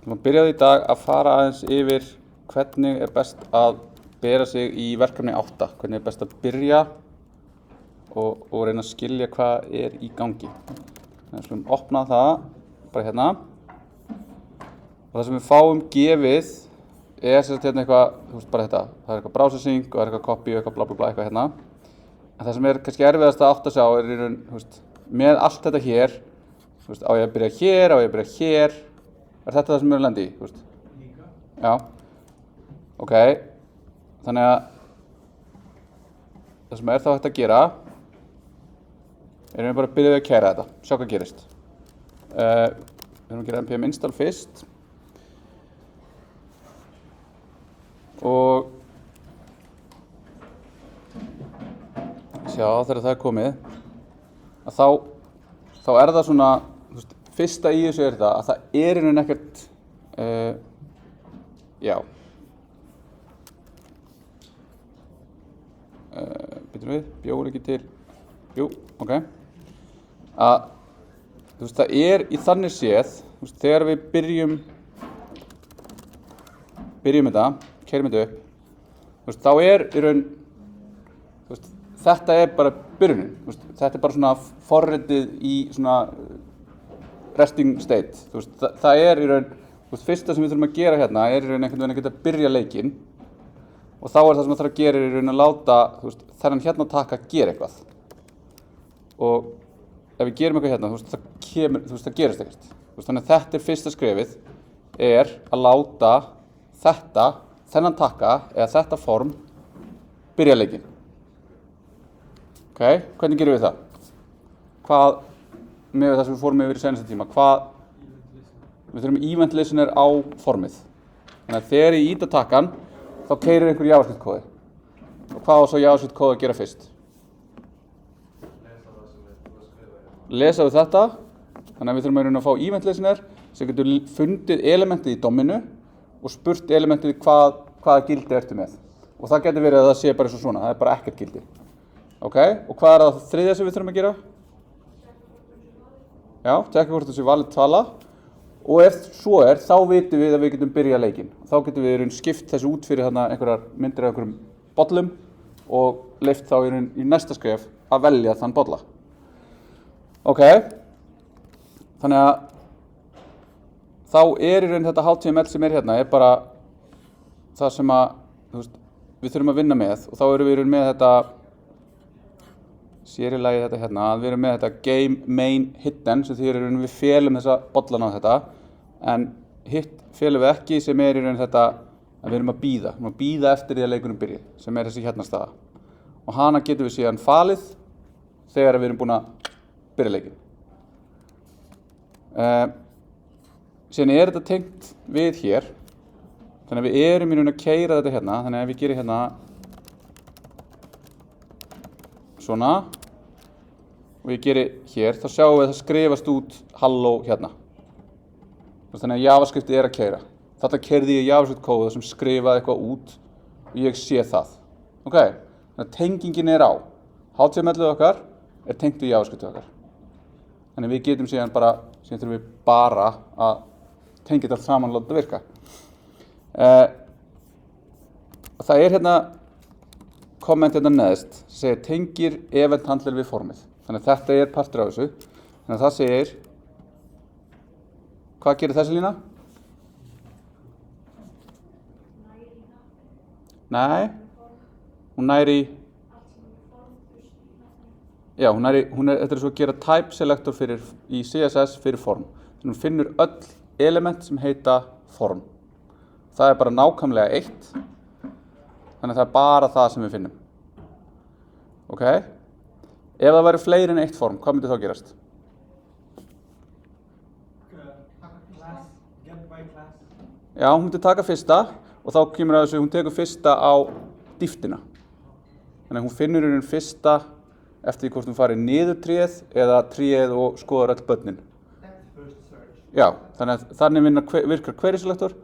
Við byrjaði í dag að fara aðeins yfir hvernig best að bera sig í verkefni 8, hvernig best að byrja og reyna að skilja hvað í gangi. Þannig að við skulum opna það bara hérna og það sem við fáum gefið sem sagt hérna eitthvað, þú veist bara þetta, það eitthvað browser-sync og eitthvað copy og eitthvað bla bla bla eitthvað hérna. En það sem kannski erfiðast að átta sig á í raun, þú veist, með allt þetta hér, þú veist, á ég að byrja hér, á ég að byrja hér, þetta það sem við erum lendið í, þú veist? Líka. Já. Ok, þannig að það sem þá hægt að gera erum við bara að byrja að kæra þetta, sjá hvað gerist. Við erum að gera npm install fyrst og sjá þegar það komið að þá það svona, þú veist, fyrsta í þessu þetta að það í raun ekkert býtum við, bjóður ekki til jú, ok að þú veist, það í þannig séð, þú veist, þegar við byrjum þetta, keyrum þetta upp, þú veist, þá í raun, þú veist, þetta bara byrjunin, þú veist, þetta bara svona forritið í svona resting state, þú veist, það í raun, þú veist, fyrsta sem við þurfum að gera hérna í raun einhvern veginn að geta að byrja leikinn og þá það sem það þarf að gera í raun að láta, þú veist, þennan hérna taka að gera eitthvað og ef við gerum eitthvað hérna, þú veist, það gerist ekkert, þú veist, þannig að þetta fyrsta skrefið að láta þennan taka eða þetta form byrja leikinn. Ok, hvernig gerum við það? Hvað, með það sem við fórum yfir í seinasta tíma, við þurfum event listener á formið. Þannig að þegar ég íta takkan, þá keyrir einhver JavaScript kóði. Og hvað á svo JavaScript kóði að gera fyrst? Lesa við þetta, þannig að við þurfum að fá event listener sem getur fundið elementið í domminu og spurt elementið hvaða gildi ertu með. Og það getur verið að það sé bara eins og svona, það bara ekkert gildi. Ok, og hvað það þriðja sem við þurfum að gera? Já, tekka hvort það sé valid tala og ef svo þá vitum við að við getum byrjað leikinn. Þá getum við skipt þessu út fyrir þarna einhverjar myndir af einhverjum bollum og leyft þá í næsta skref að velja þann bolla. Ok, þannig að þá í raun þetta HTML sem hérna bara það sem að, þú veist, við þurfum að vinna með og þá erum við í raun með þetta sér í lagi þetta hérna, að við erum með þetta game main hidden sem því í raun við felum þessa bollan á þetta en hit felum við ekki sem í raun þetta að við erum að bíða eftir því að leikurinn byrji sem þessi hérna staða og hana getum við síðan falið þegar við erum búin að byrja leikinn. Síðan þetta tengt við hér þannig að við erum í raun að keyra þetta hérna þannig að ef við gerum hérna svona og ég geri hér þá sjáum við að það skrifast út halló hérna þannig að JavaScript að keyra þetta keyrði ég JavaScript kóða sem skrifaði eitthvað út og ég sé það ok, þannig að tengingin á HTML-ið okkar tengt við JavaScript okkar þannig að við getum síðan þurfum við bara að tengja þetta saman og láta virka og það hérna komment hérna neðst sem segir tengir event handler við formið. Þannig að þetta partur af þessu. Þannig að það segir, hvað gerir þessi lína? Nei, hún næri, já, þetta svo að gera type selector í CSS fyrir form. Þannig að hún finnur öll element sem heita form. Það bara nákvæmlega 1. Þannig að það bara það sem við finnum. Ok? Ef það væri fleiri en 1 form, hvað myndi þá gerast? Já, hún myndi taka fyrsta og þá kemur að þessu, hún tekur fyrsta á dýftina. Þannig að hún finnur hún fyrsta eftir hvort hún farið niður tréð eða tréð og skoðar öll börnin. Já, þannig virkar query selector,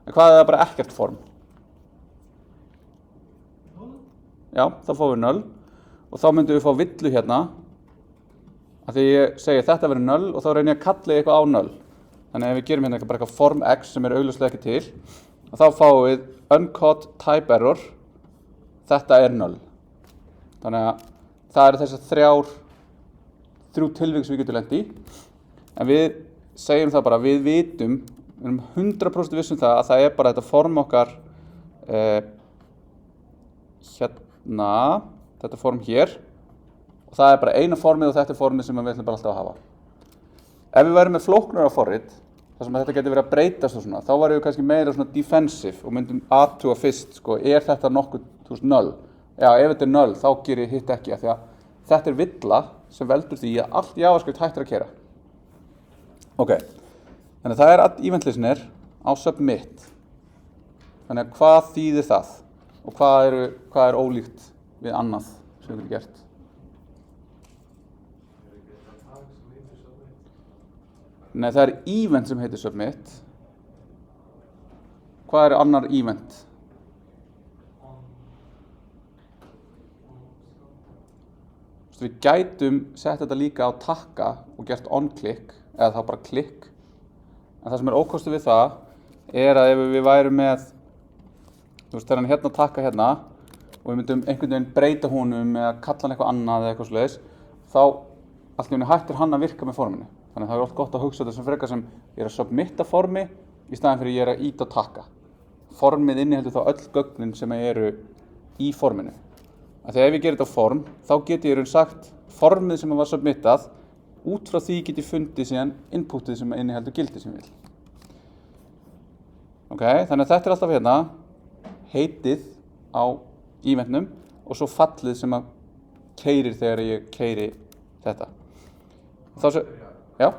en hvað það bara ekkert form? Já, þá fáum við 0 og þá myndum við fá villu hérna að því ég segi þetta verður 0 og þá reynir ég að kalla eitthvað á 0 Þannig ef við gerum hérna bara eitthvað form x sem augljóslega ekki til, þá fáum við uncaught type error, þetta null. Þannig að það eru þessar þrjú tilvik sem við getum lent í, en við segjum það bara, við vitum, við erum 100% vissum það að það bara þetta form okkar hérna, þetta form hér, og það bara eina formið og þetta formið sem við ætlum bara alltaf að hafa. Ef við værum með flóknara forrit, þar sem þetta getur verið að breytast og svona, þá varum við kannski meira svona defensive og myndum athuga fyrst, sko, þetta nokkuð, null? Já, ef þetta null, þá gerir ég hitt ekki, af því að þetta villa sem veldur því að allt JavaScript hættir að keyra. Ok, þannig að það að event listener á submit. Þannig að hvað þýðir það? Og hvað ólíkt við annað sem við getum gert? Nei, það event sem heitir submit. Hvað annar event? Við gætum sett þetta líka á takka og gert on-click, eða þá bara klikk. En það sem ókostu við það að ef við værum með, þegar hann hérna takka hérna og við myndum einhvern veginn breyta honum eða kalla hann eitthvað annað eða eitthvað svoleiðis, þá allt í einu hættir hann að virka með forminu. Þannig að það oft gott að hugsa þetta sem frekar sem ég að submitta formi í staðinn fyrir ég að íta á takka. Formið inniheldur þá öll gögnin sem eru í forminu. Þegar ef ég gerir þetta form, þá get ég sagt formið sem var submittað, út frá því get ég fundið síðan inputið sem inniheldur gildi sem ég vil. Ok, þannig að þetta alltaf hérna, heitið á eventnum og svo fallið sem að keyrir þegar ég keyri þetta. Já?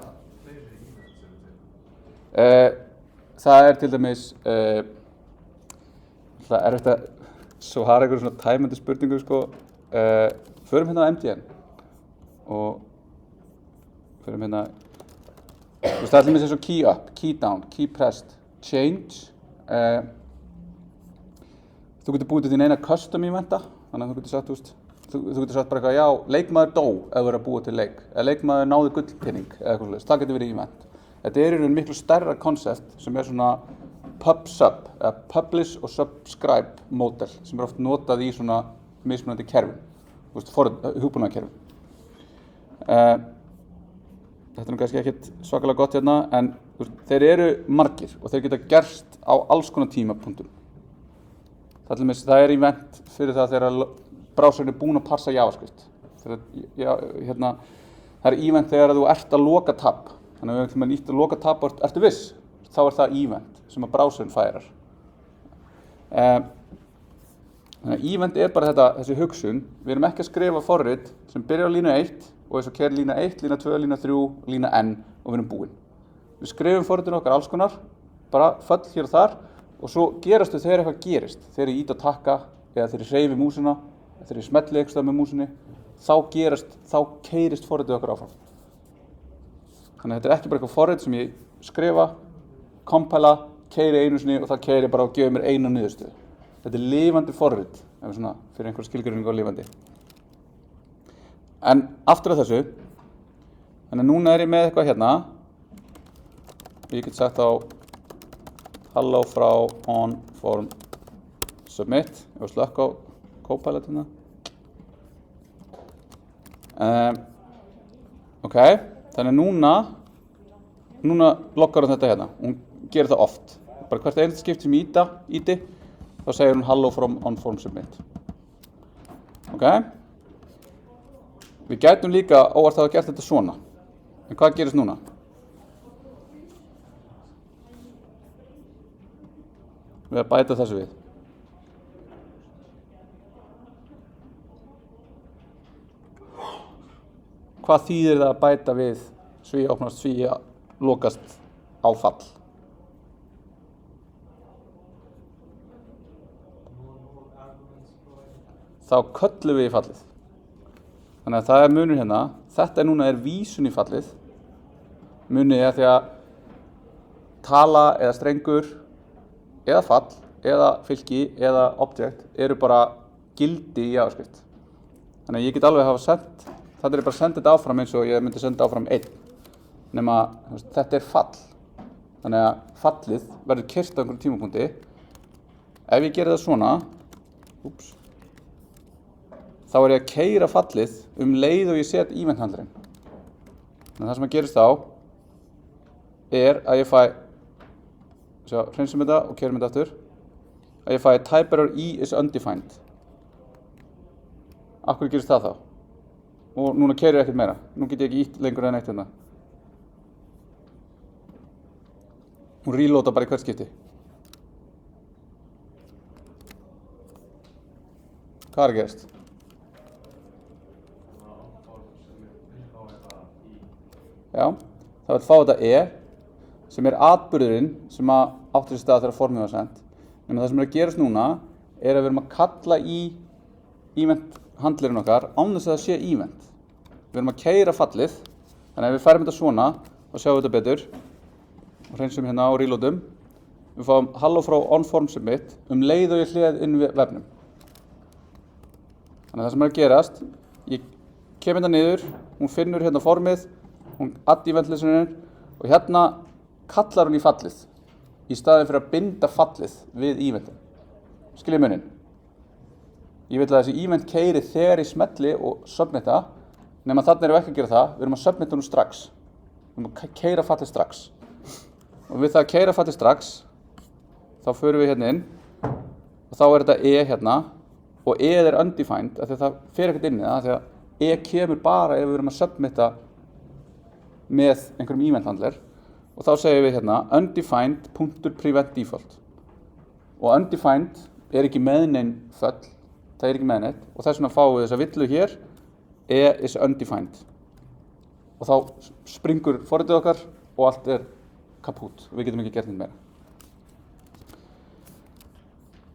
Það til dæmis, það erfitt að svara einhverjum svona tæmandi spurningu, sko. Förum hérna á MDN og förum hérna, það til dæmis eins og key up, key down, key pressed, change. Þú getur búið til þín eina custom eventa, þannig að þú getur sagt, þú getur sagt bara eitthvað, já, leikmaður dó ef þú að búa til leik, eða leikmaður náði gullpinning eða eitthvað svoleiðis, það getur verið event. Þetta í raun miklu stærra koncept sem svona pub-sub, eða publish og subscribe model sem oft notað í svona mismunandi kerfum, hugbúnaðarkerfum. Þetta kannski ekkert svakalega gott hérna, en þeir eru margir og þeir geta gerst á alls konar tímapunktum. Það event fyrir það þegar browserinn búinn að parsa JavaScript. Það event þegar þú ert að loka tab. Þannig að ef þú nýtt að loka tab og ertu viss, þá það event sem að browserinn færar. Þannig að event bara þessi hugsun. Við erum ekki að skrifa forrit sem byrjar á línu 1 og þess að keyra lína 1, lína 2, lína 3, lína n og við erum búin. Við skrifum forritinu okkar alls konar, bara föll hér og þar og svo gerast þau þegar eitthvað gerist. Þegar ég ít að takka eða þegar ég hreyfi músina, þegar ég smelli eitthvað með músinni, þá keyrist forritið okkar áfram. Þannig að þetta ekki bara eitthvað forrit sem ég skrifa, kompæla, keyri einu sinni og það keyri bara og gefur mér eina niðurstöðu. Þetta lifandi forrit, svona fyrir einhver skilgreiningu á lifandi. En aftur að þessu, þannig að núna ég með eitthvað hérna, ég get sagt á hello frá on form submit, ég var slökk á Copilot hérna. Ok, þannig að núna loggar hún þetta hérna. Hún gerir það oft. Bara hvert einasta skipt sem ég íti, þá segir hún hello from on form submit. Ok. Við gætum líka óvart að hafa gert þetta svona. En hvað gerist núna? Við að bæta þessu við. Hvað þýðir það að bæta við svíja opnast, svíja lokast á fall? Þá köllum við í fallið. Þannig að það munur hérna. Þetta núna vísun í fallið. Munið því að tala eða strengur eða fall eða fylki eða object eru bara gildi í JavaScript. Þannig að ég get alveg hafa sendt. Þetta bara að senda þetta áfram eins og ég myndi senda áfram 1. Nema þetta fall. þannig að fallið verður keyrt á einhverjum tímapunkti. Ef ég geri það svona, þá er ég að keyra fallið leið og ég set event handlerinn. Þannig að það sem að gerist þá er að ég fæ, hreinsum þetta og keyrum þetta aftur, að ég fæ type error E is undefined. Af hverju gerist það þá? Og núna keyrir ég ekkert meira. Nú get ég ekki ítt lengur en eitt hérna. Hún reloada bara í hvert skipti. Hvað er að gerast? Já, það vil fá þetta sem atburðurinn sem áttur sér stað þegar formið var sent. En það sem að gerast núna að við erum að kalla í event handlerinn okkar án þess að það sé event. Við erum að keyra fallið, þannig að ef við færum þetta svona og sjáum þetta betur og hreinsum hérna og reloadum, við fáum hello frá onForm submit leið og ég hliðið inn við vefnum. Þannig að það sem að gerast, ég kem hérna niður, hún finnur hérna formið, hún addi event listenerinn og hérna kallar hún í fallið í staðinn fyrir að binda fallið við eventin. Skiljið muninn? Ég vil að þessi event keyri þegar ég smelli og submitta, nema þannig erum við ekki að gera það, við erum að submitta hún strax. Við erum að keyra fallið strax. Og við það að keyra fallið strax, þá förum við hérna inn og þá er þetta hérna og er undefined, af því að það fer ekkert inn í það, af því að kemur bara ef við erum að submitta með einhverjum event handler og þá segjum við hérna undefined.prevent default og undefined er ekki með neinn föll, það er ekki með neitt og þess vegna fáum við þessa villu hér is undefined og þá springur forritið okkar og allt er kaput og við getum ekki gert neitt meira.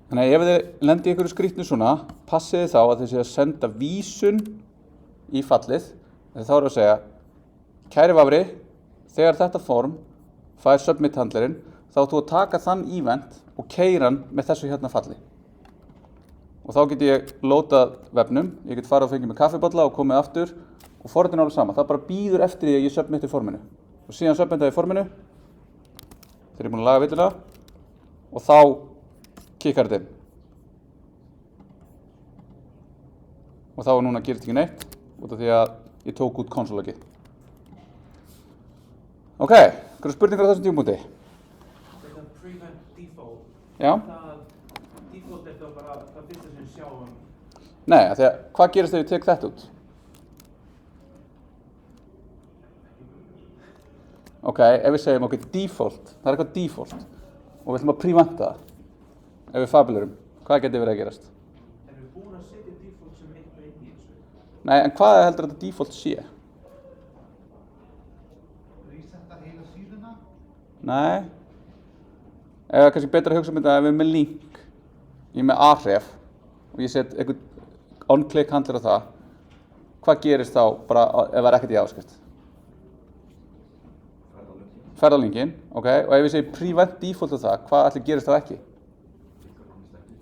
Þannig að ef þið lendið í einhverju skrýtnu svona, passið þá að þið séu að senda vísun í fallið, þá erum við að segja kæri vafri, þegar þetta form fær submit handlerinn, þá þú að taka þann event og keyra hann með þessu hérna falli. Og þá get ég loadað vefnum, ég get farið og fengið með kaffibolla og komið aftur og forritin er alveg sama. Það bara býður eftir því að ég submitti forminu. Og síðan submittaði ég forminu, þegar ég er búinn að laga villuna og þá kikkar þetta inn. Og þá núna gerist ekki neitt út af því að ég tók út konsologið. Ok, einhverjar spurningar á þessum tímapunkti? Þetta prevent default. Já. Default er það bara það fyrsta sem við sjáum. Nei, af því að hvað gerist ef ég tek þetta út? Ok, ef við segjum okkur default, það er eitthvað default og við ætlum að preventa það. Ef við fabulerum, hvað getur verið að gerast? Erum við búin að setja default sem eitthvað inn í þessu? Nei, en hvað heldur þetta default sé? Resetta heila síðuna? Nei. Eða kannski betra að hugsa um þetta ef við erum með link, ég er með aref og ég set eitthvað on-click handler á það. Hvað gerist þá bara ef það er ekkert í áskrift? Ferðarlinkinn, ok, og ef ég segi prevent default á það, hvað ætli gerist þá ekki?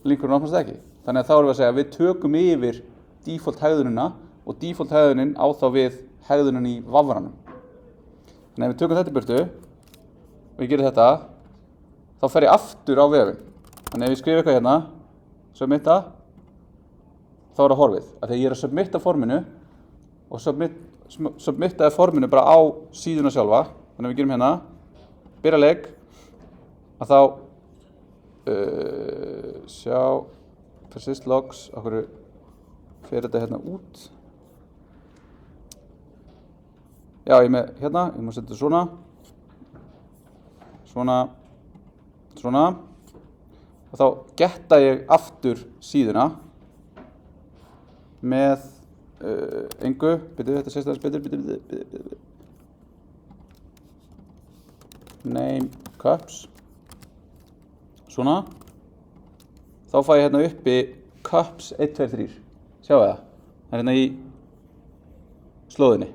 Linkurinn opnast ekki. Þannig að þá erum við að segja að við tökum yfir default hegðunina og default hegðunin á þá við hegðunin í vafranum. Þannig að ef við tökum þetta í burtu og ég gerir þetta, þá fer ég aftur á vefinn. Þannig að ef ég skrif eitthvað hérna, submitta, þá er það horfið. Þegar ég er að submitta forminu og submittaði forminu bara á síðuna sjálfa, þannig að við gerum hérna, byrja leik, að þá sjá persist logs, okkur fer þetta hérna út. Já, ég er með hérna, ég má setja svona, svona, og þá getta ég aftur síðuna með engu, byrju þetta sést aðeins betur, name cups, svona, þá fæ ég hérna uppi cups 1, 2, 3, sjáu það, það er hérna í slóðinni.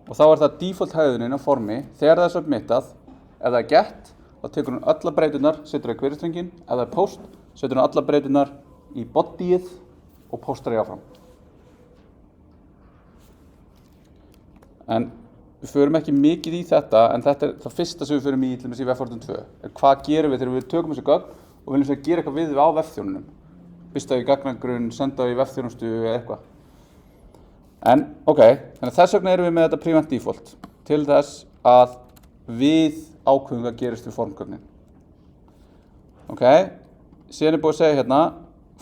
Og þá er það default hegðunin á formi, þegar það er submittað, ef það er get, þá tekur hún alla breyturnar, setur það í query-strenginn, ef það er post, setur hún alla breyturnar í bodyið og postar ég áfram. En við förum ekki mikið í þetta, en þetta er það fyrsta sem við förum í til dæmis í Webfortran 2. Hvað gerum við þegar við tökum þessi gögn og viljum svo gera eitthvað við á vefþjónunum? Byrsta í gagnagrunn, senda í vefþjónustu eða eitthvað. En, ok, þannig að þess vegna erum við með þetta prevent default til þess að við ákveðum hvað gerist við formgögnin. Ok, síðan er búið að segja hérna,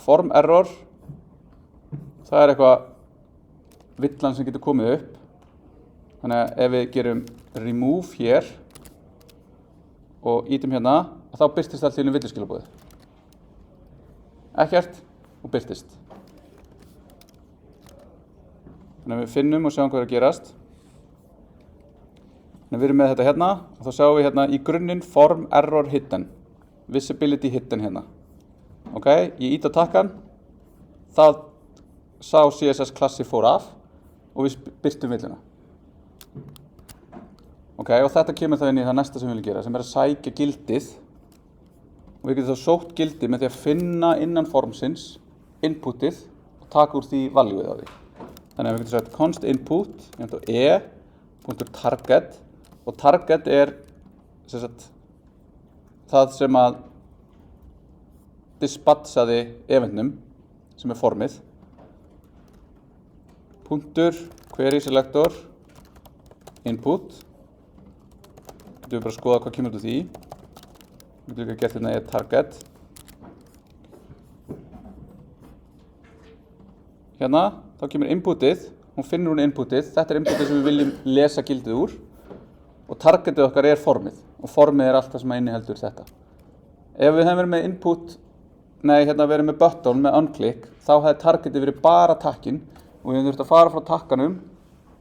form error, það er eitthvað villan sem getur komið upp. Þannig að ef við gerum remove hér og ítum hérna, þá birtist allt í einu villuskilaboði. Ekkert og birtist. Þannig að við finnum og sjáum hvað er að gerast. Þannig að við erum með þetta hérna og þá sjáum við hérna í grunninn form error hidden. Visibility hidden hérna. Ok, ég ít á takkan, það sá CSS klassi fór af og við birtum villuna. Ok, og þetta kemur þá inn í það næsta sem við viljum gera, sem er að sækja gildið. Og við getum þá sótt gildið með því að finna innan formsins inputið og taka úr því valueið á því. Þannig að við getum sagt const input, e.target og target er sem sagt, það sem að dispatchaði eventnum sem er formið. Punktur, query selector, input. Getum við bara að skoða hvað kemur út úr því. Við getum líka gert hérna e.target. Hérna, þá kemur inputið, hún finnur hún inputið. Þetta er inputið sem við viljum lesa gildið úr. Og targetið okkar er formið. Og formið er allt það sem inniheldur þetta. Ef við hefum verið með input, hérna verið með button, með unclick, þá hefði targetið verið bara takkin og við hefum þurft að fara frá takkanum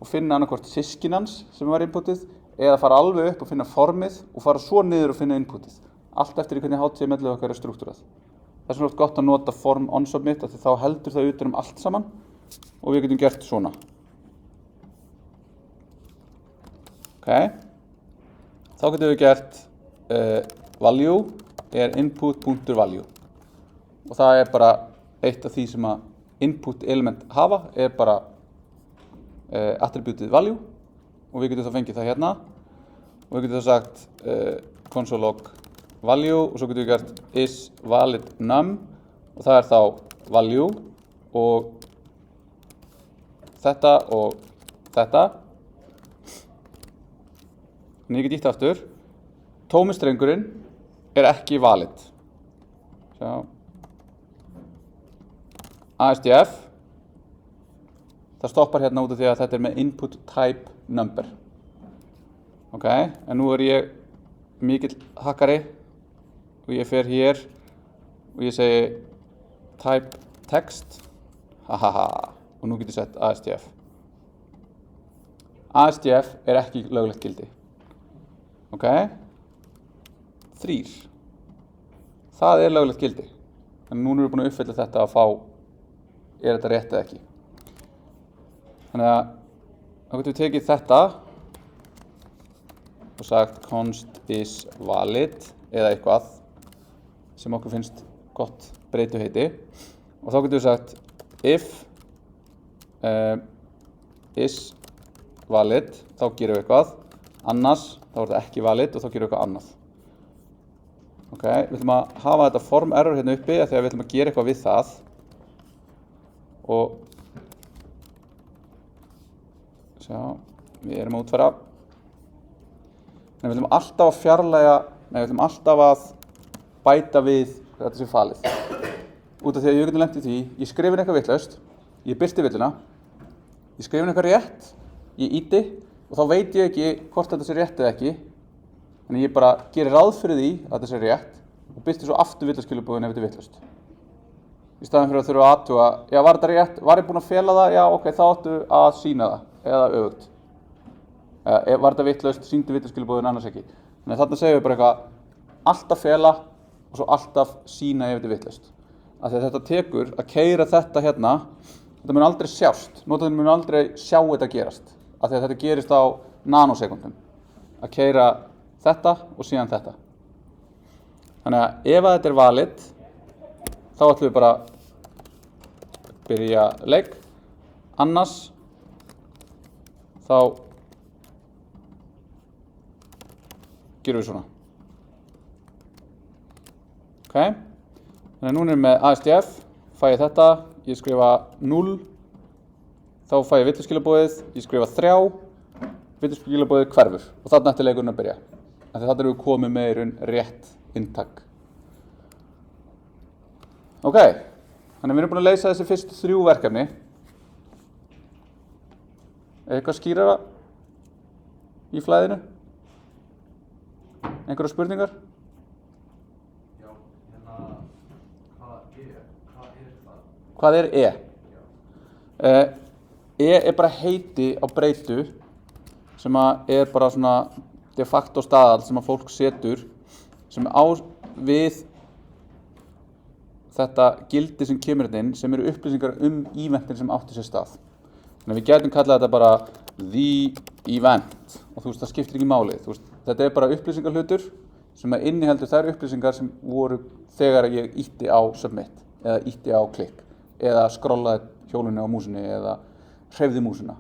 og finna annarkvort systkinans sem var inputið eða fara alveg upp og finna formið og fara svo niður og finna inputið. Allt eftir hvernig HTML okkar er struktúrað. Það er oft gott að nota form onSubmit af því þá heldur það utan allt saman og við getum gert svona. Ok. Þá getum við gert value er input.value og það er bara eitt af því sem að input element hafa er bara attributið value og við getum þá fengið það hérna og við getum þá sagt console log value og svo getum við gert is valid num og það er þá value og þetta og þetta. Þannig ég get ítt aftur. Tómi strengurinn er ekki valid. Sjá. ASDF. Það stoppar hérna út af því að þetta er með input type number. Ok, en nú er ég mikill hakkari og ég fer hér og ég segi type text. Hahaha. Og nú get ég sett ASDF. ASDF er ekki löglegt gildi. Ok, 3. Það er löglegt gildi. En núna erum við búin að uppfylla þetta að fá, er þetta rétt eða ekki. Þannig að þá getum við tekið þetta og sagt const is valid eða eitthvað sem okkur finnst gott breytuheiti. Og þá getum við sagt if is valid, þá gerum við eitthvað. Annars, þá er þetta ekki valid og þá gerum við eitthvað annað. Ok, við ætlum að hafa þetta form error hérna uppi þegar við ætlum að gera eitthvað við það. Og sjá, við erum að útfæra. Við ætlum alltaf að fjarlæga, við ætlum alltaf að bæta við þetta sem falið. Út af því að ég getum lent í því, ég skrifin eitthvað vitlaust, ég birti villuna, ég skrifin eitthvað rétt, ég íti og þá veit ég ekki hvort þetta sé rétt eða ekki. Þannig ég bara gerir ráð fyrir því að þetta sé rétt og birti svo aftur villaskilabúðin ef þetta er vitlaust. Í staðinn fyrir að þurfa að athuga, já var þetta rétt, var ég búinn að fela það, já ok, þá áttu að sýna það eða öfugt. Var þetta vitlaust, sýndi villaskilabúðin annars ekki. Þannig þarna segjum við bara eitthvað alltaf fela og svo alltaf sýna ef þetta er vitlaust. Af því að þetta tekur að keyra þetta hérna, þetta mun aldrei sjást, notandinn mun aldrei sjá þetta gerast. Af því að þetta gerist á nanosekundum. Að keyra þetta og síðan þetta. Þannig að ef þetta er valid, þá ætlum við bara að byrja leik. Annars, þá gerum við svona. Ok, þannig að núna erum við með ASDF, fæ ég þetta, ég skrifa 0, þá fæ ég villuskilabóðið, ég skrifa 3, villuskilabóðið hverfur og þarna ætti leikurinn að byrja. Þannig að þarna erum við komið með í raun rétt inntak. Ok, þannig að við erum búin að leysa þessi fyrstu 3 verkefni. Eitthvað skýrara í flæðinu? Einhverjar spurningar? Já, hérna, hvað er það? Hvað er E? E er bara heiti á breytu sem að er bara svona de facto staðal sem að fólk setur sem á við þetta gildi sem kemur inn sem eru upplýsingar eventin sem átti sér stað. Þannig að við gætum kallað þetta bara the event og þú veist, það skiptir ekki máli. Þú veist, þetta er bara upplýsingarhlutur sem að inniheldur þær upplýsingar sem voru þegar ég ýtti á submit eða ýtti á klikk eða skrollaði hjólunni á músinni eða hreyfði músina.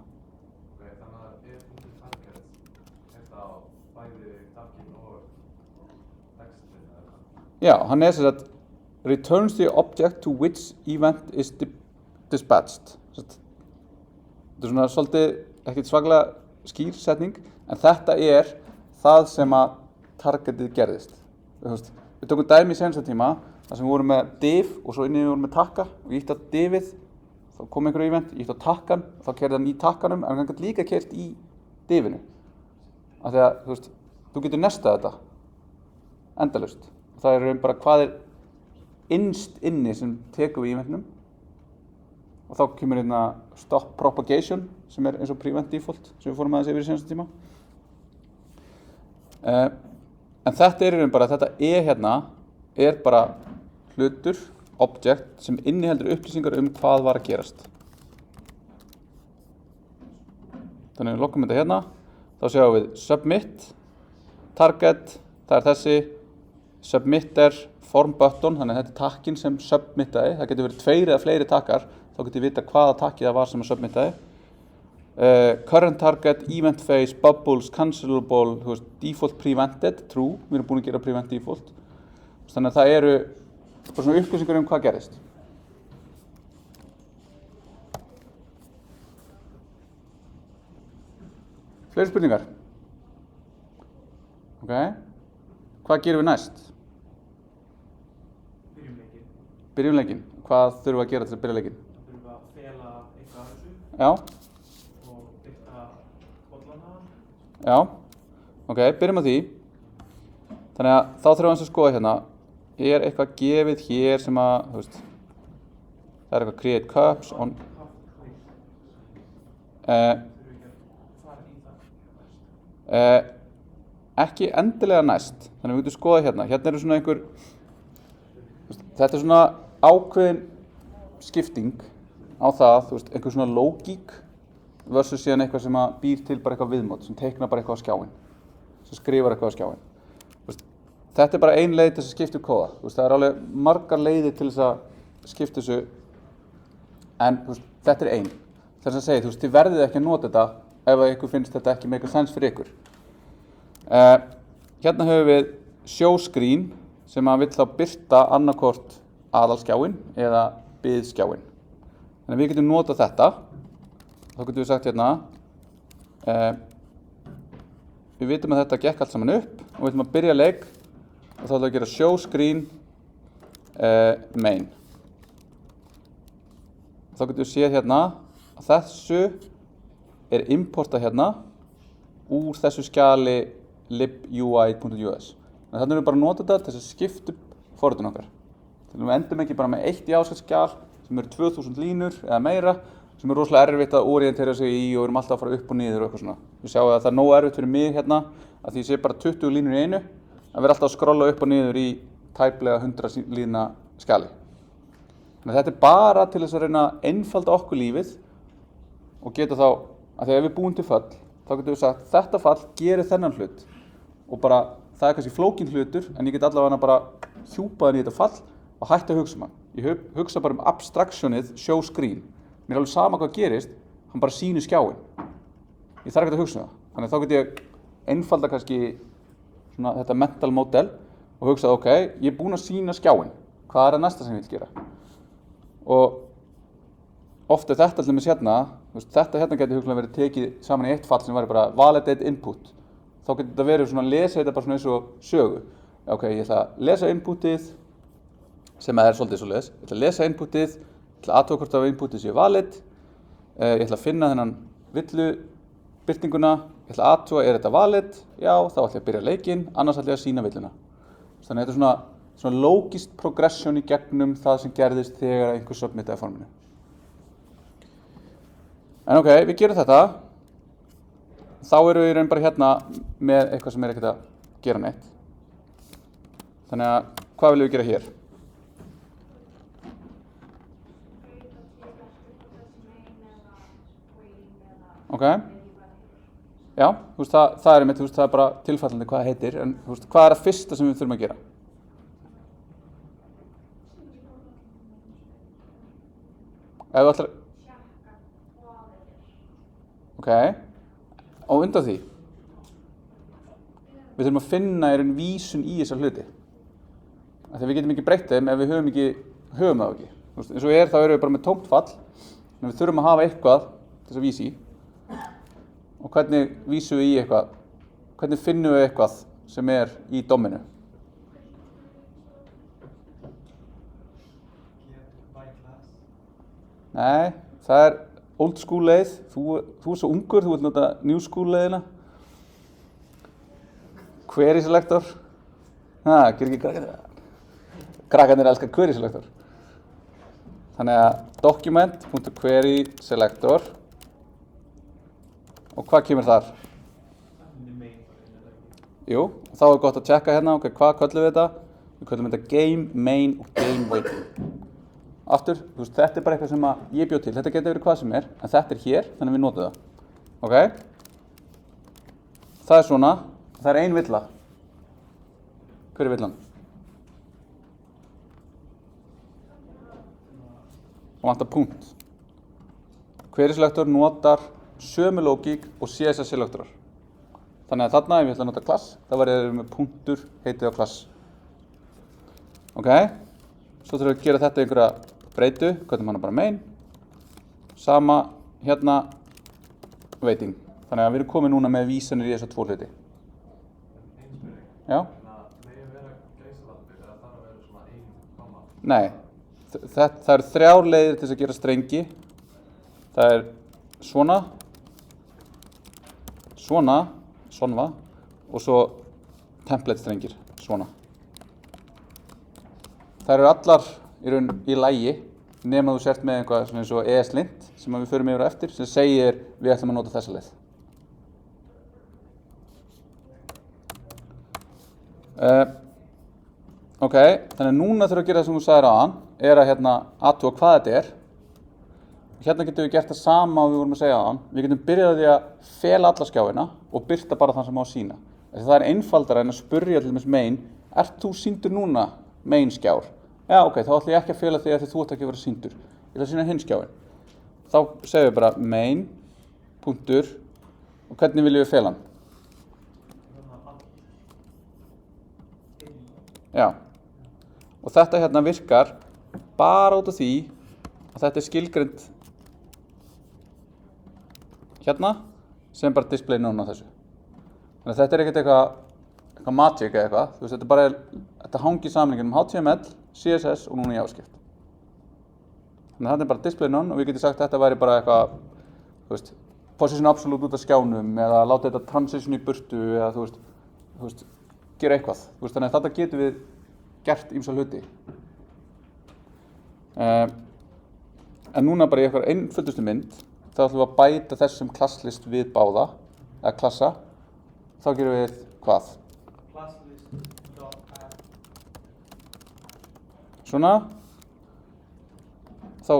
Ok, þannig að e.target er það bæði tagging og textin eða hvað? Já, hann er sem sagt returns the object to which event is dispatched. Þetta er svona svolítið ekkert svaklega skýr setning, en þetta er það sem að targetið gerðist. Við tókum dæmi í seinasta tíma, þar sem við vorum með div og svo inni við vorum með takka og ég ítti á divið, þá kom einhver event, ég ítti á takkan, þá keyrði hann í takkanum, en hann gæti líka keyrt í divinu. Af því að, þú getur nestað þetta endalaust. Það er bara hvað er innst inni sem tekur við eventnum og þá kemur hérna stop propagation sem er eins og prevent default sem við fórum aðeins yfir í seinasta tíma. En þetta er bara, þetta hérna er bara hlutur, object sem inniheldur upplýsingar hvað var að gerast. Þannig að við lokum þetta hérna, þá sjáum við submit, target, það er þessi, submitter, form button, þannig að þetta er takkin sem submittaði, það getur verið 2 eða fleiri takkar, þá getur við vita hvaða takkið það var sem submittaði. Current target, event phase, bubbles, cancelable, default prevented, true, við erum búin að gera prevent default. Þannig að það eru bara svona upplýsingar hvað gerðist. Fleiri spurningar? Ok, hvað gerum við næst? Byrjum leikinn. Hvað þurfum við að gera til að byrja leikinn? Það þurfum við að fela eitthvað af þessu Já, og byrta bollana. já. Ok, byrjum á því. Þannig að þá þurfum við að skoða hérna. Er eitthvað gefið hér sem að, það er eitthvað create cups on... Ekki endilega næst. Þannig að við getum skoða hérna. Hérna eru svona einhver... Þetta er svona ákveðin skipting á það, einhver svona lógík versus síðan eitthvað sem að býr til bara eitthvað viðmót, sem teiknar bara eitthvað á skjáinn, sem skrifar eitthvað á skjáinn. Þetta er bara ein leið til þess að skipta upp kóða. Það er alveg margar leiðir til þess að skipta þessu, en þetta er ein. Þess að segja, þið verðið ekki að nota þetta ef ykkur finnst þetta ekki make sense fyrir ykkur. Hérna höfum við show screen sem að vill þá birta annarkort aðalskjáinn eða biðskjáinn. Þannig að við getum notað þetta. Þá getum við sagt hérna, við vitum að þetta gekk allt saman upp og við viljum að byrja leik og þá ætlum við að gera show screen main. Þá getum við séð hérna að þessu er importa hérna úr þessu skjali libui.us. Þannig að við bara nota þetta til að skipta upp forritun okkar. Þannig að við endum ekki bara með eitt jáskjál sem eru 2000 línur eða meira sem er rosalega erfitt að orientera sig í og við erum alltaf að fara upp og niður og eitthvað svona. Við sjáum að það er nógu erfitt fyrir mig hérna að því ég sé bara 20 línur í einu að vera alltaf að skrolla upp og niður í tæplega 100 lína skjali. Þannig að þetta er bara til þess að reyna að einfalda okkur lífið og geta þá, að því að ef við búum til fall, þá getum við sagt þetta fall gerir þennan hlut og bara það er kannski flókin hlutur en ég get allavega bara hjúpaðan í þetta fall og hætti að hugsa hann. Ég hugsa bara abstraktionið show screen. Mér er alveg sama hvað gerist, hann bara sýnir skjáinn. Ég þarf ekki að hugsa það. Þannig að þá get ég einfalda kannski svona þetta mental model og hugsa, ok, ég er búinn að sýna skjáinn, hvað er það næsta sem ég vil gera? Og oft er þetta allir með hérna, þetta hérna getur hugsanlega verið tekið saman í eitt fall sem væri bara validate input. Þá getur þetta verið svona að lesa þetta bara svona eins og sögu. Ok, ég ætla að lesa inputið, sem er svolítið svoleiðis. Ég ætla að lesa inputið, ég ætla að athuga hvort að inputið sé valid, ég ætla að finna þennan villubirtinguna, ég ætla að athuga, er þetta valid? Já, þá ætla ég að byrja leikinn, annars ætla ég að sýna villuna. Þannig að þetta er svona logist progression í gegnum það sem gerðist þegar einhver submittaði forminu. En ok, við gerum þetta. Þá erum við í raun bara hérna með eitthvað sem er ekkert að gera neitt. Þannig að, hvað viljum við gera hér? Ok. Já, það er einmitt, það er bara tilfallandi hvað það heitir, en hvað er það fyrsta sem við þurfum að gera? Ef þú ætlar... Ok, og undan því, við þurfum að finna í raun vísun í þessa hluti. Þegar við getum ekki breytt þeim ef við höfum það ekki. Eins og þá erum við bara með tómt fall, en við þurfum að hafa eitthvað til þess að vísa í. Og hvernig vísum við í eitthvað? Hvernig finnum við eitthvað sem er í domminu? Nei, það er old school leið, þú er svo ungur, þú vilt nota new school leiðina. Query selector. Ger ekki krakkarnir elskar query selector. Þannig að document.query selector. Og hvað kemur þar? Jú, þá er gott að tjekka hérna, ok, hvað köllum við þetta? Við köllum þetta game, main og game waiting. Aftur, þetta er bara eitthvað sem ég bjó til, þetta getur verið hvað sem er, en þetta er hér, þannig að við notum það. Ok? Það er svona, það er ein villa. Hver er villan? Og vantar punkt. Query selector notar sömu lógík og CSS selektorar. Þannig að þarna, ef ég ætla að nota klass, þá verður ég með punktur heitið á klass. Ok? Svo þurfum við að gera þetta í einhverja breytu, köllum hana bara main. Sama hérna waiting. Þannig að við erum komið núna með vísanir í þessa tvo hluti. Já? Megin vera gæsalappi eða þarf að vera svona ein komma? Nei, það eru 3 leiðir til þess að gera strengi. Það er svona, svona og svo template strengir, svona. Það eru allar í lagi nema þú sért með eitthvað eins og ESLint sem við förum yfir á eftir sem segir við ætlum að nota þessa leið. Ok, þannig að núna þurfum við að gera það sem þú sagðir áðan er að athuga hvað þetta er. Hérna getum við gert það sama og við vorum að segja áðan. Við getum byrjað á því að fela alla skjáina og birta bara þann sem á að sýna. Það er einfaldara en að spurja til dæmis main, ert þú sýndur núna main skjár? Já, ok, þá ætlum ég ekki að fela þig að þú ætti ekki að vera sýndur. Ég ætla að sýna hinn skjáin. Þá segjum við bara main, punktur, og hvernig viljum við fela hann? Já, og þetta hérna virkar bara út af því að þetta er skilgreind hérna sem bara display núna á þessu. Þannig að þetta er ekkert eitthvað magic eða eitthvað, þetta er bara, þetta hangir samanlingin HTML, CSS og núna JavaScript. Þannig að þetta er bara display none og við getum sagt að þetta væri bara eitthvað, position absolute út af skjánum eða láta þetta transition í burtu eða gera eitthvað. Þannig að þetta getum við gert ýmsa hluti. En núna bara í eitthvað einföldustu mynd, þá ætlum við að bæta þessum klasslist við báða, eða klassa. Þá gerum við hvað? Classlist.add. Svona. Þá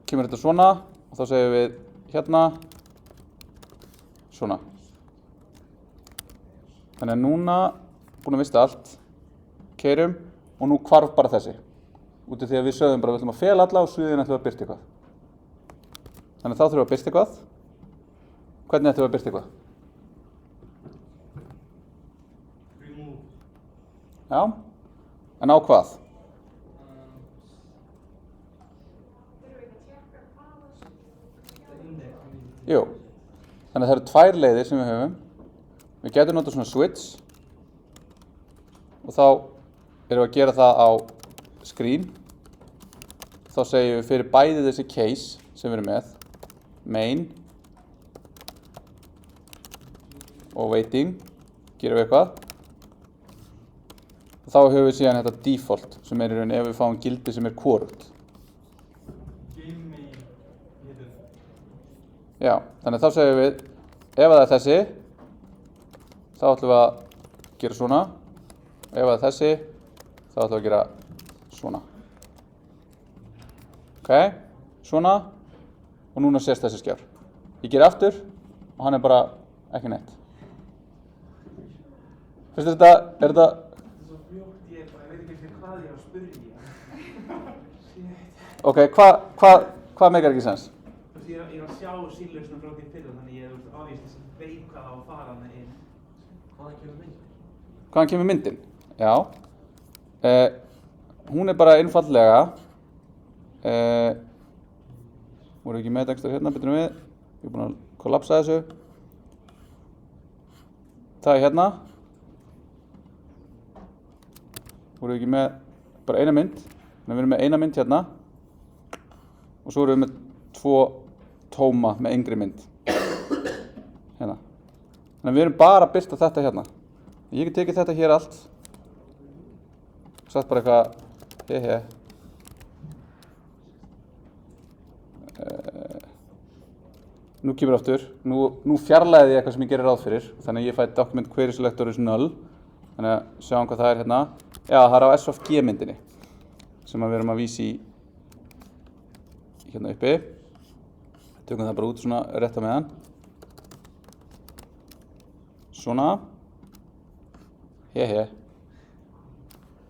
kemur þetta svona og þá segjum við hérna svona. Þannig að núna, búin að vista allt, keyrum og nú hvarf bara þessi. Út af því að við sögðum bara við ætlum að fela alla og suðin ætlum að birta eitthvað. Þannig að þá þurfum við að birta eitthvað. Hvernig ætlum við að birta eitthvað? Remove. Já. En á hvað? Jú. Þannig að það eru tvær leiðir sem við höfum. Við getum notað svona switch og þá erum við að gera það á screen. Þá segjum við fyrir bæði þessi case sem við erum með, main og waiting, gerum við eitthvað. Og þá höfum við síðan þetta default sem er í raun ef við fáum gildi sem er hvorugt. Já, þannig að þá segjum við, ef það er þessi, þá ætlum við að gera svona. Ef það er þessi, þá ætlum við að gera svona. Ok, svona. Og núna sést þessi skjár. Ég ger aftur og hann er bara ekki neitt. Finnst þetta, er þetta... Þetta er svo fljótt, ég veit ekki fyrir hvað ég er að spyrja. Shit. Ok, hvað meikar ekki sens? Ég er að sjá síðlausna frá því fyrir þannig ég er ávíslega sem veit hvað á að fara hana inn. Hvaðan kemur myndin? Já. Hún er bara einfaldlega... voru ekki með textur hérna, byrjum við. Ég er búinn að kollapsa þessu. Það er hérna. Voru ekki með bara eina mynd. Þannig við erum með eina mynd hérna. Og svo erum við með 2 tóma með yngri mynd. Hérna. Þannig að við erum bara að birta þetta hérna. Ég get tekið þetta hér allt. Satt bara eitthvað Nú kemur aftur. Nú fjarlæði ég eitthvað sem ég gerir ráð fyrir. Þannig að ég fæ document query selector is null. Þannig að sjáum hvað það er hérna. Já, það er á SVG myndinni. Sem við erum að vísa í hérna uppi. Tökum það bara út svona rétt á meðan. Svona. Þannig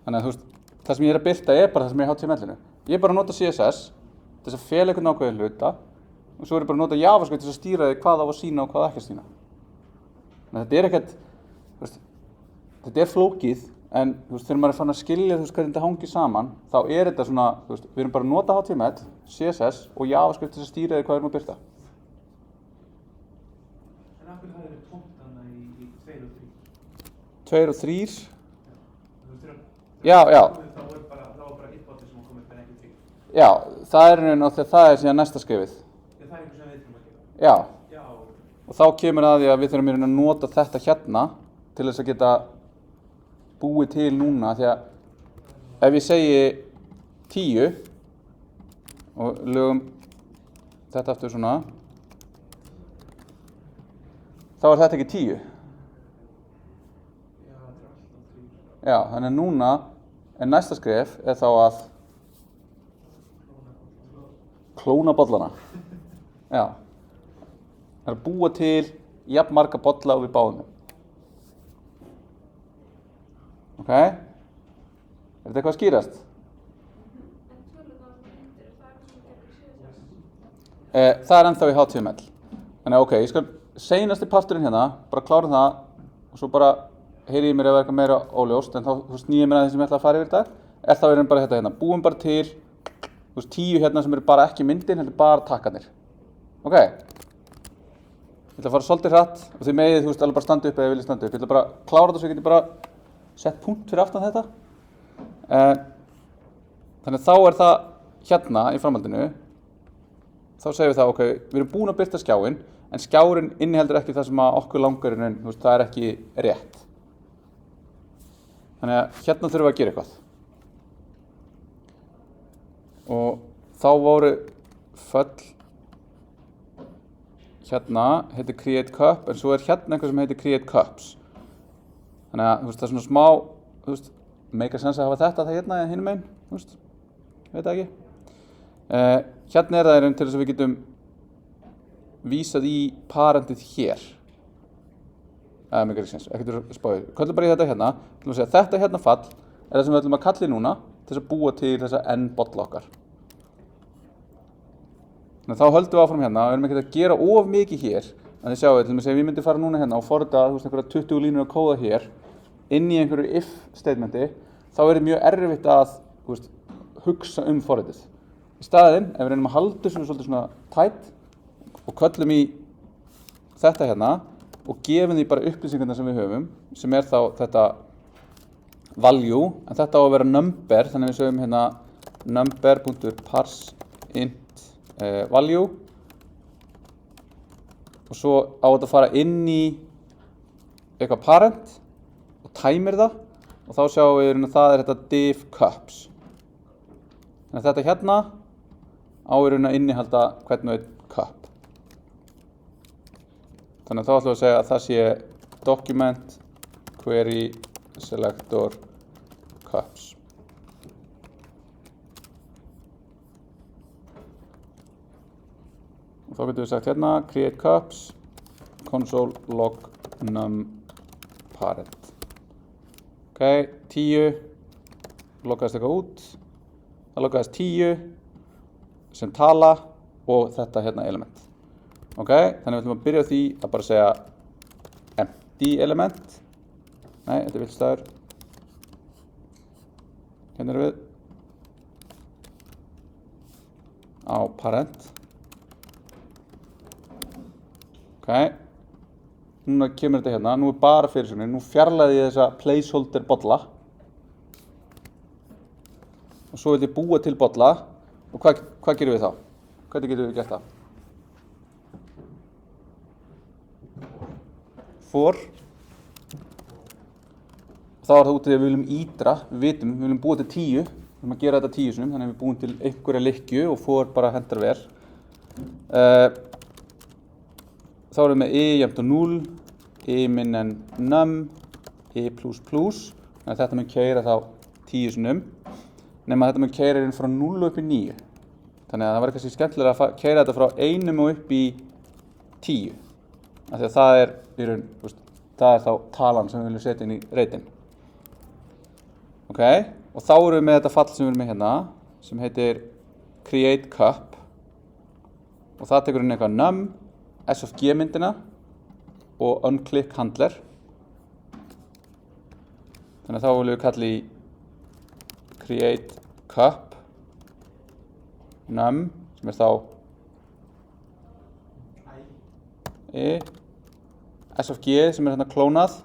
að þú veist, það sem ég er að birta er bara það sem er í HTML-inu. Ég er bara að nota CSS til þess að fela einhvern ákveðinn hluta og svo er ég bara að nota JavaScript til þess að stýra því hvað á að sýna og hvað ekki að sýna. Þannig að þetta er ekkert, þú veist, þetta er flókið en þú veist, þegar maður er fann að skilja þú veist hvernig þetta hangir saman, þá er þetta svona, þú veist, við erum bara að nota HTML, CSS og JavaScript til þess að stýra því hvað við erum að birta. En af hverju það eru tómt hana í 2 og 3? 2 og 3? Já. Þá var bara inputið sem komið fyrir ekki 3. Já, það er raun og það er síðan næsta skrifið. Það er eitthvað sem við þurfum að gera. Já. Já. Og þá kemur að því að við þurfum í raun að nota þetta hérna til þess að geta búið til núna því að ef ég segi 10 og lögum þetta aftur svona þá er þetta ekki 10. Já, þetta er alltaf 3. Já, þannig að núna er næsta skref er þá að klóna bollana. Já. Það er að búa til jafn marga bolla og við báðum. Ok? Er þetta eitthvað að skýrast? Það er ennþá í HTML. Þannig að ok, ég skal seinasti parturinn hérna, bara klárum það og svo bara heyri ég mér ef það er eitthvað meira óljóst en þá snýjum mér að því sem ég ætla að fara yfir í dag. Er þá verið bara þetta hérna, búum bara til 10 hérna sem eru bara ekki myndin, heldur bara takkarnir. Ok? Ég ætla að fara svolítið hratt og þið megið, alveg bara standa upp eða ég vilja standa upp. Ég ætla bara að klára þetta svo ég geti bara sett punkt fyrir aftan þetta. Þannig að þá er það hérna í framhaldinu. Þá segjum við það, ok, við erum búin að birta skjáinn, en skjárin inniheldur ekki það sem að okkur langar í raun, það er ekki rétt. Þannig að hérna þurfum við að gera eitthvað. Og þá voru föll hérna, heitir create cup, en svo er hérna eitthvað sem heitir create cups. Þannig að það er svona smá, make a sense að hafa þetta það hérna hinum megin, ég veit það ekki. Hérna er það í raun til þess að við getum vísað í parentið hér. Make a sense, ekkert að spáði. Köllum bara í þetta hérna, til að segja þetta hérna fall er það sem við ætlum að kalla í núna til þess að búa til þessa n-bolla okkar. Þannig að þá höldum við áfram hérna og erum ekkert að gera of mikið hér. En þið sjáu, til að segja, við myndum fara núna hérna og forrita einhverja 20 línur að kóða hér. inn í einhverju if statementi, þá er mjög erfitt að hugsa forritið. Í staðinn, ef við reynum að halda þessu svolítið svona tight og köllum í þetta hérna og gefum því bara upplýsingarna sem við höfum, sem er þá þetta value, en þetta á að vera number, þannig við sögum hérna number.parseInt value og svo á þetta að fara inn í eitthvað parent og tæmir það og þá sjáum við að það er þetta div cups. Þannig að þetta hérna á að innihalda hvern og einn cup. Þannig að þá ætlum við að segja að það sé document query selector cups. Og þá getum við sagt hérna create cups console log num parent. Ok, 10 loggaðist eitthvað út. Það loggaðist 10 sem tala og þetta hérna element. Ok, þannig við ætlum að byrja á því að bara segja empty element. Nei, þetta er villstæður. Hérna erum við á parent. Ok, núna kemur þetta hérna, nú er bara fyrirsögnin, nú fjarlæði ég þessa placeholder bolla og svo vil ég búa til bolla og hvað gerum við þá? Hvernig getum við gert það? For þá er það út í að við viljum ídra, við vitum, við viljum búa til 10, við viljum að gera þetta 10 sinum, þannig að við búum til einhverja lykkju og for bara hendar ver. Þá erum við með jafnt á 0, min en num, plus plus, þannig að þetta mun keyra þá 10 sinum, nema þetta mun keyra inn frá 0 upp í 9. Þannig að það var kannski skemmtilega að keyra þetta frá 1 og upp í 10. Af því að það er, það er þá talan sem við viljum setja inn í reitin. Ok, og þá erum við með þetta fall sem við erum með hérna, sem heitir create cup, og það tekur inn eitthvað num, SFG myndina og unclick handler. Þannig að þá viljum við kalla í create cup num, sem er þá SFG sem er hérna klónað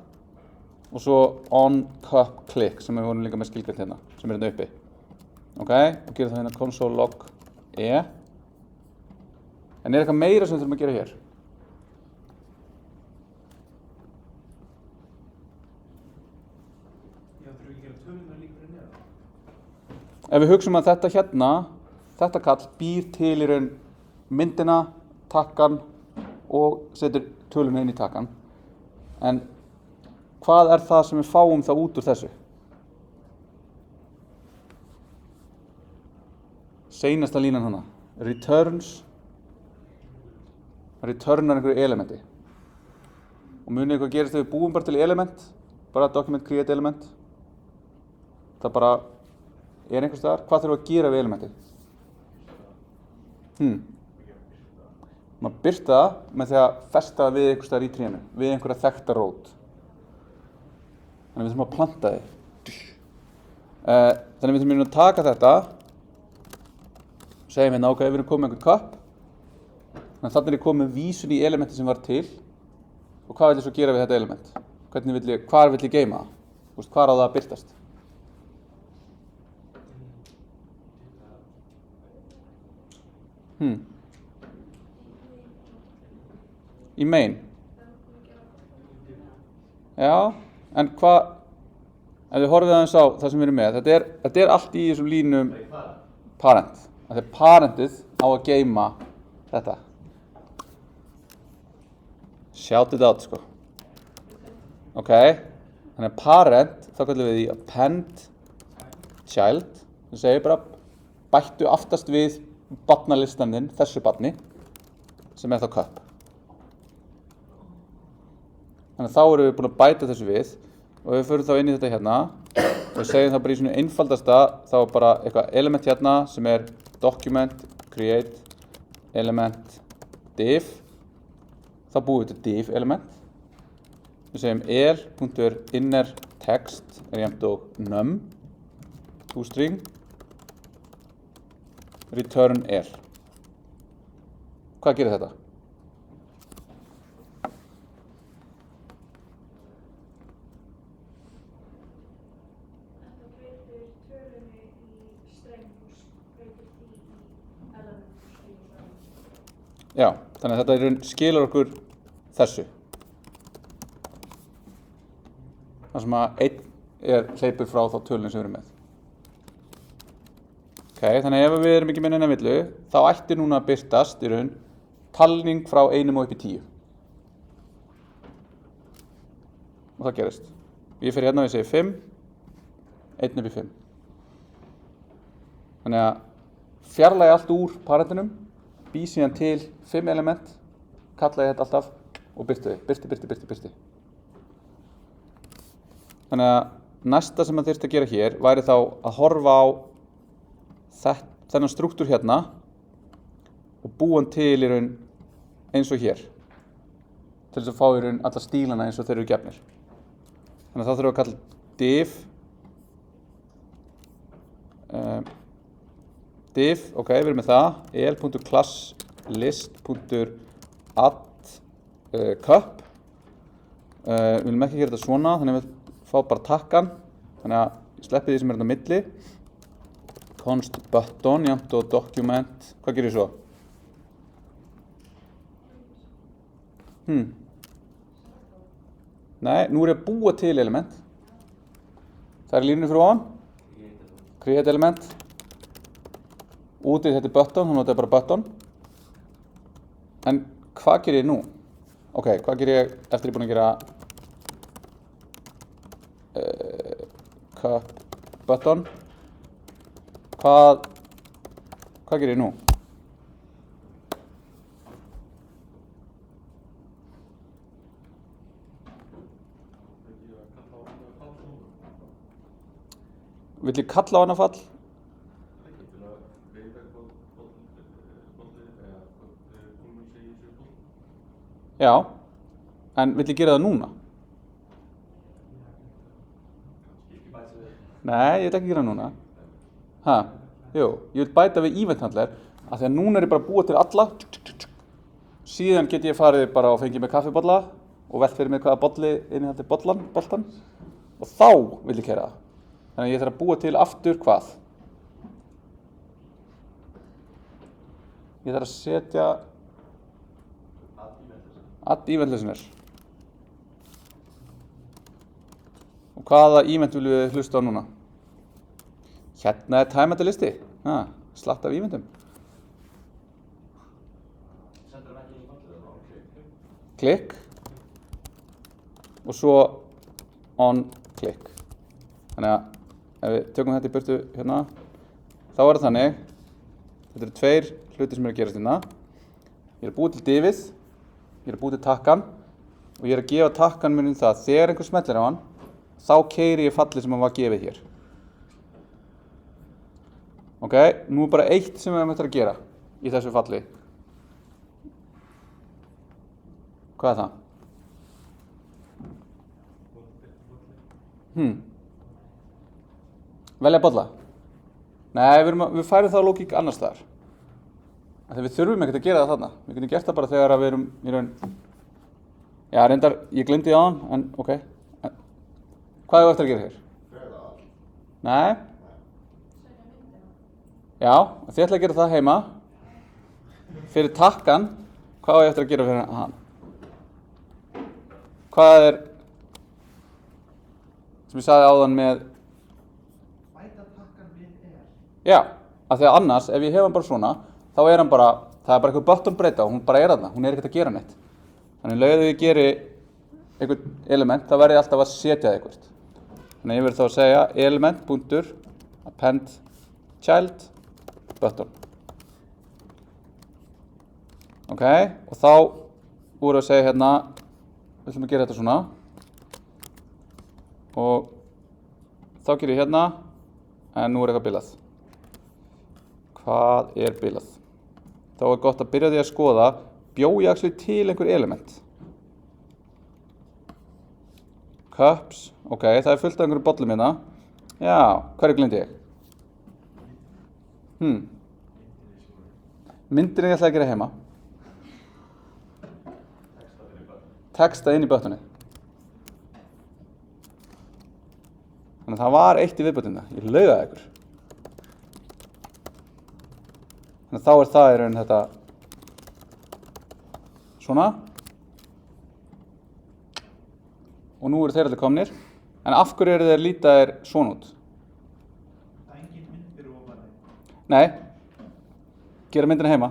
og svo on cup click sem við vorum líka með skilgreint hérna, sem er hérna uppi. Ok, og gerum það hérna console log En er eitthvað meira sem við þurfum að gera hér? Já, þurfum við ekki að gera tölunar líka fyrir neðan? Ef við hugsum að þetta hérna, þetta kall býr til í raun myndina, takkan og setur töluna inn í takkan. En hvað er það sem við fáum þá út úr þessu? Seinasta línan hana. Returnar einhverju elementi. Og munið eitthvað gerist þegar við búum bara til element, bara document create element. Það bara er einhvers staðar. Hvað þurfum við að gera við elementi? Maður birta það með því að festa það við einhvers staðar í trénu, við einhverja þekkta rót. Þannig við þurfum að planta þið. Þannig við þurfum að taka þetta, segjum hérna ok, við erum komið með einhvern cup, þannig að þannig er ég komið vísun í elementi sem var til og hvað vil ég svo gera við þetta element? Hvar vil ég geyma það? Hvar á það að birtast? Í main. Já, en hvað, ef við horfum aðeins á það sem við erum með, þetta er allt í þessum línum parent. Þetta er parentið á að geyma þetta. Shout it out, sko. Ok, þannig að parent, þá kallum við því append child, það segir bara bættu aftast við barnalistann þinn, þessu barni, sem er þá cup. Þannig að þá erum við búin að bæta þessu við og við förum þá inn í þetta hérna og við segjum það bara í svona einfaldasta, þá er bara eitthvað element hérna sem er document create element div. Þá búum við til div element. Við segjum el.inner text er jafnt og num toString return er. Hvað gerir þetta? Þetta breytir tölunni í streng og breytir því í element og skilar það. Já, þannig að þetta í raun skilar okkur þessu. Það sem að einn er hleypur frá þá tölunni sem við erum með. Ok, þannig að ef við erum ekki með neina villu, þá ætti núna að birtast í raun talning frá 1 og upp í 10. Og það gerist. Ég fer hérna og ég segi 5, 1 upp í 5. Þannig að fjarlægi allt úr parentinum, bý síðan til 5 element, kalla ég þetta alltaf og birti. Þannig að næsta sem maður þyrfti að gera hér væri þá að horfa á þennan struktúr hérna og búa hann til í raun eins og hér til þess að fá í raun alla stílana eins og þeir eru gefnir. Þannig að þá þurfum við að kalla div, ok, við erum með það, el.class.list.add cup. Við viljum ekki gera þetta svona, þannig að við fá bara takkan, þannig að ég sleppi því sem er hérna á milli. Const button, jafnt og document, hvað gerir ég svo? Nei, nú er ég að búa til element. Það er línunni fyrir ofan. Create element. Útið þetta er button, þannig að þetta er bara button. En hvað gerir ég nú? Ok, hvað gerir ég eftir ég búin að gera cup button? Hvað gerir ég nú? Vill ég kalla á hana fall? Já, en vill ég gera það núna? Nei, ég vil ekki gera það núna. Jú, ég vil bæta við event handler af því að núna er ég bara að búa til alla. Síðan get ég farið bara og fengið með kaffibolla og velt fyrir mig hvaða bolli innihaldi boltan og þá vil ég keyra það. Þannig að ég þarf að búa til aftur hvað? Ég þarf að setja add event listener. Og hvaða event viljum við hlusta á núna? Hérna er time listi. Slatt af eventum. Klikk. Og svo on klikk. Þannig að ef við tökum þetta í burtu hérna, þá er það þannig. Þetta eru tveir hlutir sem eru að gerast hérna. Ég er að búa til divið, ég er að búa til takkan og ég er að gefa takkan mér það að þegar einhver smellir á hann, þá keyri ég fallið sem hann var gefið hér. Ok, nú er bara eitt sem við höfum eftir að gera í þessu falli. Hvað er það? Velja bolla? Nei, við færum þá lógík annars staðar. Þegar við þurfum ekkert að gera það þarna. Við getum gert það bara þegar við erum í raun. Já, reyndar, ég glemdi því áðan, en ok. Hvað er eftir að gera hér? Nei. Já, þið ætla að gera það heima. Fyrir takkan, hvað er eftir að gera fyrir hann? Hvað er, sem ég sagði áðan með, Bæta takkan við er. já, af því að annars, ef ég hef hann bara svona, þá er hann bara, það er bara eitthvað button breyta og hún bara er þarna, hún er ekkert að gera neitt. Þannig lögðu ég geri einhvern element, þá verði ég alltaf að setja það eitthvað. Þannig ég verði þá að segja element.append child button. Ok, og þá voru að segja hérna, við ætlum að gera þetta svona og þá ger ég hérna, en nú er eitthvað bilað. Hvað er bilað? Þá er gott að byrja því að skoða, bjó ég actually til einhver element? Cups, ok, það er fullt af einhverju bollum hérna. Já, hverju gleymdi ég? Myndinni ég ætla að gera heima. Texta inn í böttunni. Þannig að það var eitt í viðböttina. Ég laugaði ykkur. Þannig að þá er það í raun þetta svona. Og nú eru þeir allir komnir. En af hverju eru þeir líta þeir svona út? Það er engin myndir ofan þeim. Nei. Gera myndina heima.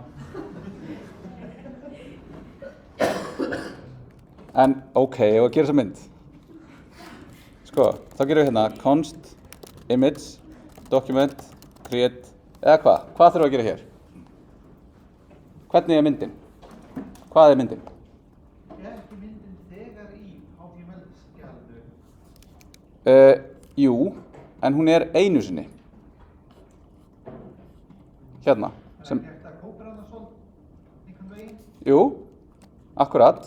En ok, ég var að gera þessa mynd. Sko, þá gerum við hérna const, image, document, create, eða hvað? Hvað þurfum við að gera hér? Hvernig er myndin? Hvað er myndin? Er ekki myndin þegar í HTML-skjalinu? Jú, en hún er einu sinni. Hérna. Það er ekki hægt að kópera hana svona einhvern veginn? Jú, akkurat.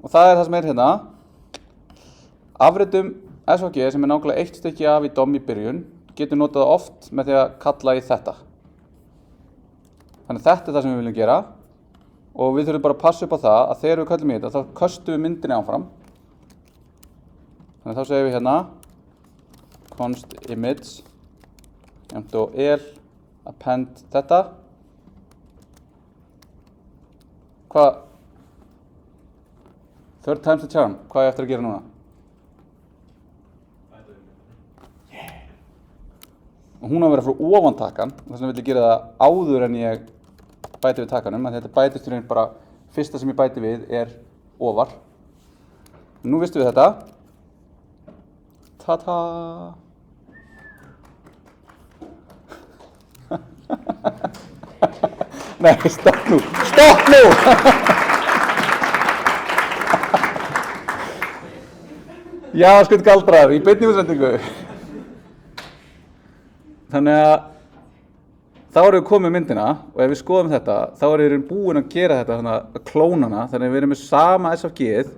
Og það er það sem er hérna. Afritum SVG sem er nákvæmlega eitt stykki af í DOM í byrjun getur notað oft með því að kalla í þetta. Þannig þetta er það sem við viljum gera og við þurfum bara að passa upp á það að þegar við köllum í þetta þá köstum við myndinni áfram. Þannig þá segum við hérna const image jafnt og append þetta. Hvað? Third time's the charm. Hvað er eftir að gera núna? Og hún á að vera frá ofan takkan, þess vegna vil ég gera það áður en ég bæti við takkanum, að þetta bætist í raun bara, fyrsta sem ég bæti við er ofar. Nú vistum við þetta. Ta-ta! Nei, stopp nú! Stopp nú! Já, skutt galdrar, í beinni útsendingu. Þannig að þá erum við komið með myndina og ef við skoðum þetta, þá erum við búin að gera þetta, þannig að klóna hana, þannig að við erum með sama SVG-ið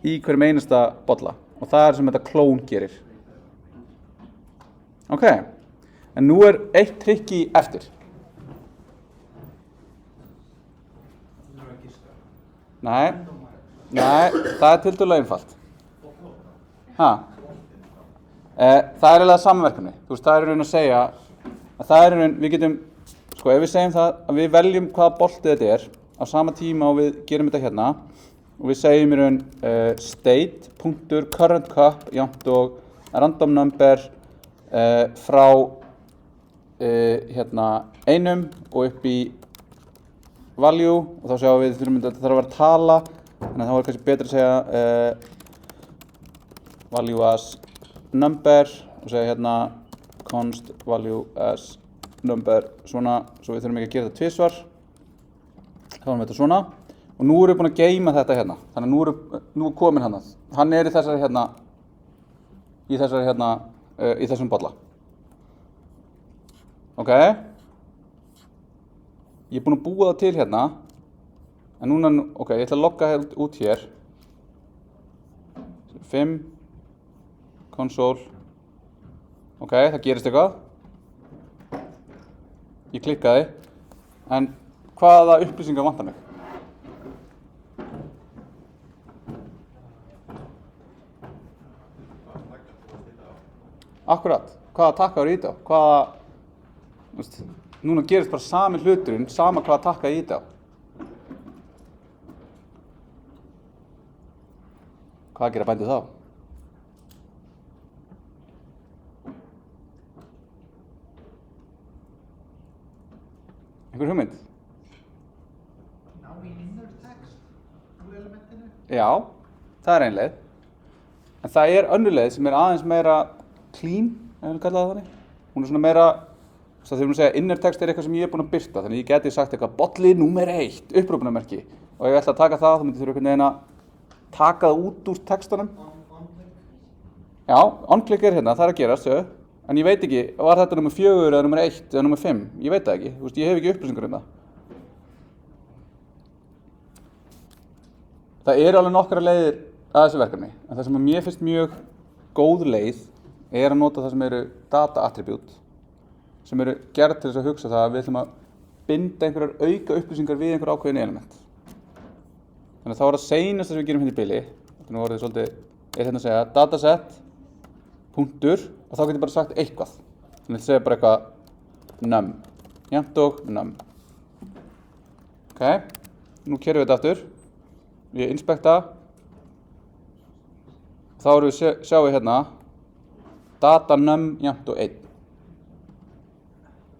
í hverjum einasta bolla og það er sem þetta klón gerir. Ok, en nú er eitt trikki eftir. Nei, það er tiltölulega einfalt. Ha? Það er eiginlega samverkefni. Þú veist, það er í raun að segja að það er í raun, við getum, sko, ef við segjum það að við veljum hvaða bolti þetta er á sama tíma og við gerum þetta hérna og við segjum í raun state.current cup jafnt og random number frá hérna einum og upp í value og þá sjáum við þetta þarf að vera tala þannig að þá er kannski betra að segja value as number og segja hérna const value as number svona, svo við þurfum ekki að gera þetta tvisvar þá erum við þetta svona og nú erum við búin að geyma þetta hérna þannig að nú er komin hann er í þessari hérna í þessum bolla ok ég er búin að búa það til hérna en núna, ok, ég ætla að logga út hér 5 console ok, það gerist eitthvað ég klikkaði en hvaða upplýsingar vantar mig? Akkurat, hvaða takka eru í þetta á? Hvaða, veist, núna gerist bara sami hluturinn, sama hvaða takka í þetta á. Hvað gera bændur þá? Einhver hugmynd? Ná í inner text úr elementinu? Já, það er ein leið. En það er önnur leið sem er aðeins meira clean, ef við kallaði það þannig. Hún er svona meira, þá þurfum við að segja inner text er eitthvað sem ég er búinn að birta, þannig ég geti sagt eitthvað bolli númer 1, upprópunarmerki. Og ef ég ætla að taka það, þá myndi þurfa einhvern veginn að taka það út úr textanum. Já, on-click er hérna, það er að gerast, en ég veit ekki, var þetta nummer 4 eða nummer 1 eða nummer 5, ég veit það ekki, þú veist, ég hef ekki upplýsingar um það. Það eru alveg nokkra leiðir að þessu verkefni. En það sem að mér finnst mjög góð leið er að nota það sem eru data attribute sem eru gerð til þess að hugsa það að við ætlum að binda einhverjar auka upplýsingar við einhver ákveðin element. Þannig að þá er það seinast sem við gerum hérna í bili. Þetta nú orðið svolítið, hérna að segja dataset, punktur, og þá getur ég bara sagt eitthvað. Þannig að segja bara eitthvað num, jafnt og num. Ok, nú kerum við þetta aftur. Ég inspekta. Þá erum við sjáum við hérna data num jafnt og 1.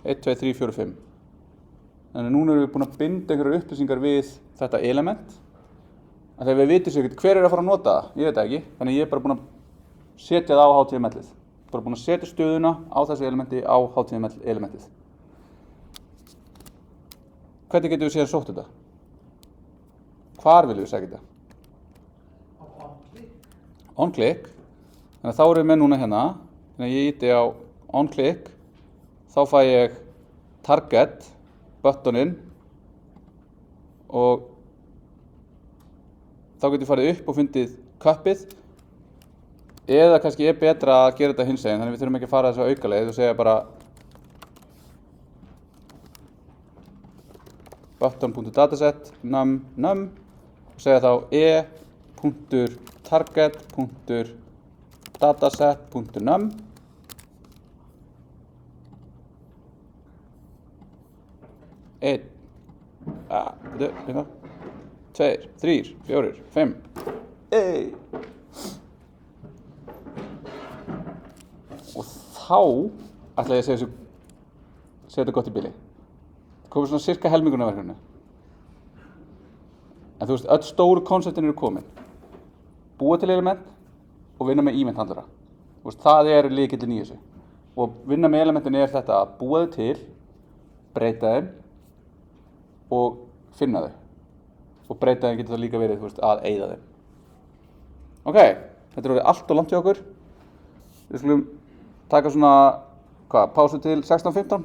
1, 2, 3, 4, 5. Þannig núna erum við búin að binda einhverjar upplýsingar við þetta element. En þegar við vitum sér ekkert hver að fara að nota það, ég veit það ekki. Þannig ég er bara búin að setja það á HTML-ið. Bara búin að setja stöðuna á þessu elementi á HTML-elementið. Hvernig getum við síðan sótt þetta? Hvar viljum við segja þetta? On-click. Þannig að þá erum við með núna hérna. Þannig að ég íti á on-click. Þá fæ ég target, buttoninn og þá getur ég farið upp og fundið kuppið eða kannski er betra að gera þetta hinsegin, þannig við þurfum ekki að fara þessu aukaleið og segja bara button.dataset num og segja þá e.target.dataset.num einn, hérna 2, 3, 4, 5. Ey! Og þá ætla ég að segja þetta gott í bili. Það komið svona cirka helmingurinn af verkefninu. En þú veist, öll stóru konseptin eru komin. Búa til element og vinna með event handlara. Þú veist, það er lykillinn í þessu. Og vinna með elementin er þetta að búa þau til, breyta þeim og finna þau. Og breyta þeim getur það líka verið, þú veist, að eyða þeim. Ok, þetta er orðið allt og langt hjá okkur. Við skulum taka svona, pásu til 16:15.